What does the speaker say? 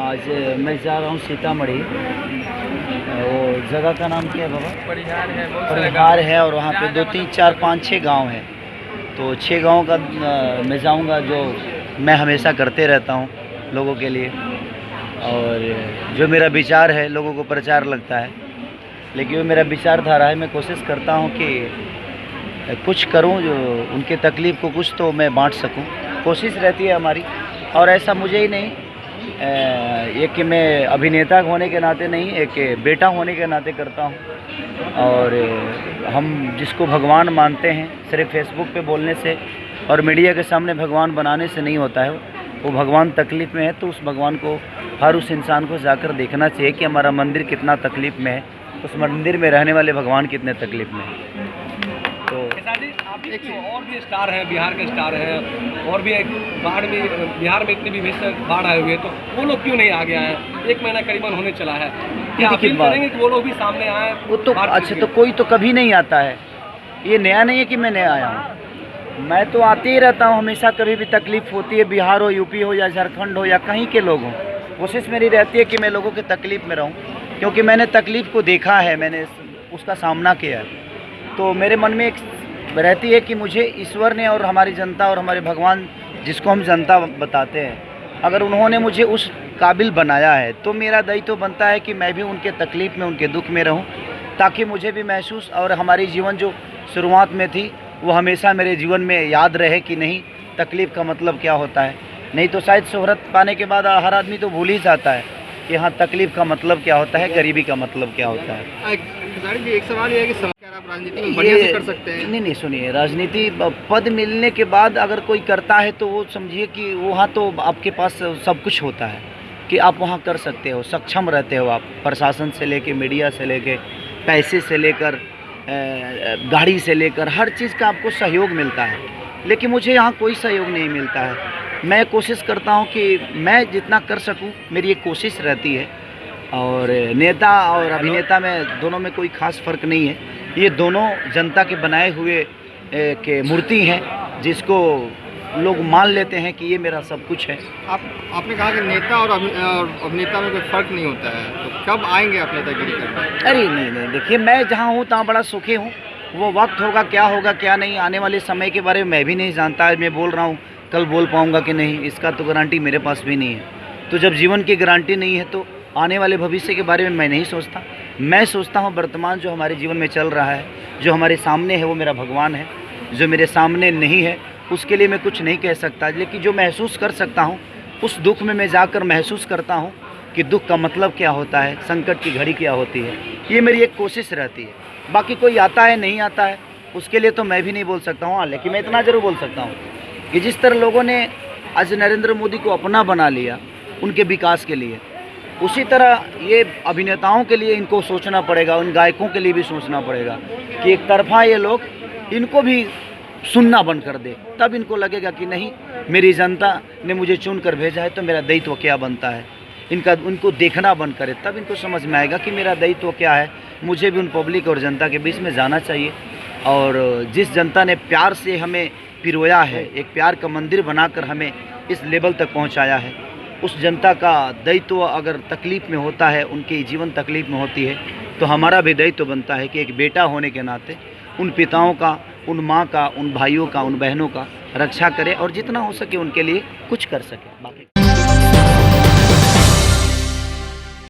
आज मैं जा रहा हूँ सीतामढ़ी। वो जगह का नाम क्या है बाबा? परिहार है, बहुत सारे परिहार है, और वहाँ पे 2 3 4 5 6 गांव हैं। तो 6 गाँव का मैं जाऊँगा, जो मैं हमेशा करते रहता हूँ लोगों के लिए, और जो मेरा विचार है लोगों को प्रचार लगता है। लेकिन वो मेरा विचारधारा है, मैं कोशिश करता हूँ कि कुछ करूँ जो उनके तकलीफ़ को कुछ तो मैं बांट सकूँ, कोशिश रहती है हमारी। और ऐसा मुझे ही नहीं, एक कि मैं अभिनेता होने के नाते नहीं, एक बेटा होने के नाते करता हूँ। और हम जिसको भगवान मानते हैं, सिर्फ फेसबुक पे बोलने से और मीडिया के सामने भगवान बनाने से नहीं होता है। वो भगवान तकलीफ़ में है, तो उस भगवान को हर उस इंसान को जाकर देखना चाहिए कि हमारा मंदिर कितना तकलीफ़ में है, उस मंदिर में रहने वाले भगवान कितने तकलीफ़ में है। तो आप एक और भी स्टार हैं, बिहार के स्टार हैं, और भी एक बाढ़ में, बिहार में इतनी भी भीषण बाढ़ आए हुए, तो वो लोग क्यों नहीं आ गया है? 1 महीना करीबन होने चला है, क्या अपील करेंगे कि वो लोग भी सामने आए? वो तो अच्छा, तो कोई तो कभी नहीं आता है, ये नया नहीं है कि मैं नया आया हूँ, मैं तो आते ही रहता हूँ हमेशा। कभी भी तकलीफ़ होती है, बिहार हो, यूपी हो या झारखंड हो या कहीं के लोग हों, कोशिश मेरी रहती है कि मैं लोगों की तकलीफ़ में रहूं, क्योंकि मैंने तकलीफ़ को देखा है, मैंने उसका सामना किया है। तो मेरे मन में एक रहती है कि मुझे ईश्वर ने और हमारी जनता और हमारे भगवान, जिसको हम जनता बताते हैं, अगर उन्होंने मुझे उस काबिल बनाया है, तो मेरा दायित्व बनता है कि मैं भी उनके तकलीफ़ में, उनके दुख में रहूं, ताकि मुझे भी महसूस, और हमारी जीवन जो शुरुआत में थी वो हमेशा मेरे जीवन में याद रहे कि नहीं, तकलीफ़ का मतलब क्या होता है। नहीं तो शायद शोहरत पाने के बाद हर आदमी तो भूल ही जाता है कि हाँ, तकलीफ़ का मतलब क्या होता है, गरीबी का मतलब क्या होता है। एक सवाल ये है कि आप राजनीति में बढ़िया से कर सकते हैं? नहीं, सुनिए, राजनीति पद मिलने के बाद अगर कोई करता है तो वो समझिए कि वहाँ तो आपके पास सब कुछ होता है कि आप वहाँ कर सकते हो, सक्षम रहते हो आप, प्रशासन से लेके, मीडिया से लेके, पैसे से लेकर, गाड़ी से लेकर, हर चीज़ का आपको सहयोग मिलता है। लेकिन मुझे यहाँ कोई सहयोग नहीं मिलता है। मैं कोशिश करता हूँ कि मैं जितना कर सकूँ, मेरी एक कोशिश रहती है। और नेता और अभिनेता में, दोनों में कोई ख़ास फ़र्क नहीं है। ये दोनों जनता के बनाए हुए के मूर्ति हैं, जिसको लोग मान लेते हैं कि ये मेरा सब कुछ है। आपने कहा कि नेता और अभिनेता में कोई फ़र्क नहीं होता है, तो कब आएंगे आप नेतागिरी करने? अरे नहीं, देखिए, मैं जहाँ हूँ तहाँ बड़ा सुखी हूँ। वो वक्त होगा क्या नहीं, आने वाले समय के बारे में मैं भी नहीं जानता। मैं बोल रहा हूँ, कल बोल पाऊँगा कि नहीं, इसका तो गारंटी मेरे पास भी नहीं है। तो जब जीवन की गारंटी नहीं है, तो आने वाले भविष्य के बारे में मैं नहीं सोचता। मैं सोचता हूँ वर्तमान जो हमारे जीवन में चल रहा है, जो हमारे सामने है, वो मेरा भगवान है। जो मेरे सामने नहीं है, उसके लिए मैं कुछ नहीं कह सकता, लेकिन जो महसूस कर सकता हूँ, उस दुख में मैं जाकर महसूस करता हूँ कि दुख का मतलब क्या होता है, संकट की घड़ी क्या होती है। ये मेरी एक कोशिश रहती है। बाकी कोई आता है नहीं आता है, उसके लिए तो मैं भी नहीं बोल सकता हूँ। लेकिन मैं इतना ज़रूर बोल सकता हूँ कि जिस तरह लोगों ने आज नरेंद्र मोदी को अपना बना लिया उनके विकास के लिए, उसी तरह ये अभिनेताओं के लिए इनको सोचना पड़ेगा, उन गायकों के लिए भी सोचना पड़ेगा कि एक तरफा ये लोग इनको भी सुनना बंद कर दे। तब इनको लगेगा कि नहीं, मेरी जनता ने मुझे चुन कर भेजा है, तो मेरा दायित्व क्या बनता है। उनको देखना बंद करे, तब इनको समझ में आएगा कि मेरा दायित्व क्या है। मुझे भी उन पब्लिक और जनता के बीच में जाना चाहिए। और जिस जनता ने प्यार से हमें पिरोया है, एक प्यार का मंदिर बनाकर हमें इस लेवल तक पहुंचाया है, उस जनता का दायित्व अगर तकलीफ़ में होता है, उनकी जीवन तकलीफ़ में होती है, तो हमारा भी दायित्व बनता है कि एक बेटा होने के नाते उन पिताओं का, उन माँ का, उन भाइयों का, उन बहनों का रक्षा करें, और जितना हो सके उनके लिए कुछ कर सके। बाकी